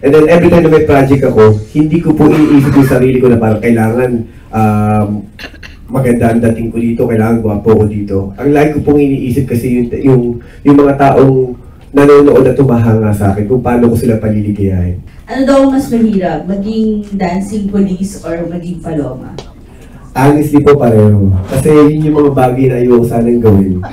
And then every time na may project ako, hindi ko po iniisip yung sarili ko na parang kailangan maganda ang dating ko dito, kailangan gwapo ko dito. Ang lagi ko pong iniisip kasi yung mga taong nanonood na tumahanga sa akin kung paano ko sila paliligayahin. Ano daw mas mahirap? Maging dancing police or maging paloma? Honestly po pareho. Kasi yun yung mga bagay na ayoko sanang gawin.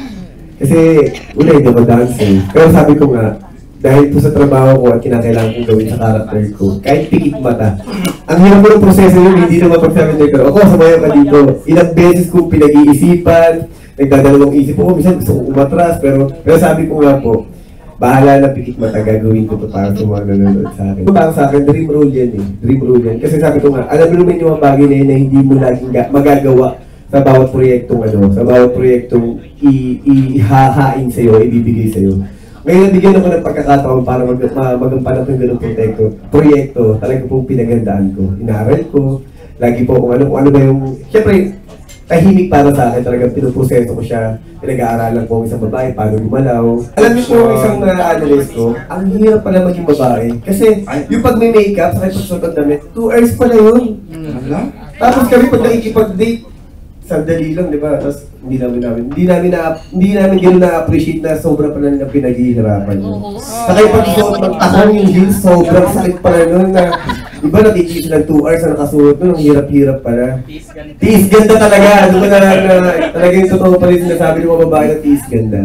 Kasi una ito dancing. Pero sabi ko nga, dahil po sa trabaho ko at kinakailangan kong gawin sa character ko, kahit pikit mata. Ang hirap mo ng proseso yun, hindi naman pagsabi ko, ako, samayan ka dito. Ilang beses kong pinag-iisipan, nagdadalawang isip ko, minsan gusto kong umatras, pero sabi ko nga po, bahala na pikit mata, gagawin ko to para sa mga nanonood sa akin. Para sa akin, dream role yan eh. Dream role yan. Kasi sabi ko nga, alam mo naman yung mga bagay na yun na hindi mo laging magagawa sa bawat proyektong sa bawat proyektong ihahain sa'yo, ibibigay sa'yo. Ngayon, nabigyan ako ng pagkakataon para magampanap ng ganung proyekto, talaga pong pinagandaan ko. Inaaral ko, lagi po kung ano ba yung, syempre, tahimik para sa akin, talagang pinuproseso ko siya, pinag-aaralan ko ang isang babae, paano gumalaw. Alam niyo po yung isang analyst ko, ang hirap pala maging babae. Kasi yung pag may makeup, sa pagsuot ng damit, 2 hours pala yun. Tapos kami pag nakikipag-date, sandali lang, di ba? Tapos hindi namin gano'n na-appreciate na sobra pala nila pinaghihirapan yun. Saka yung pag-suot ng takong yung heels, sobrang sakit pala nun na, di ba nakikita ng 2 hours na nakasuot nun, ang hirap-hirap pala. Tiis ganda talaga! Ano ba talaga yung totoo pala yung sinasabi ng mga babae na tiis ganda?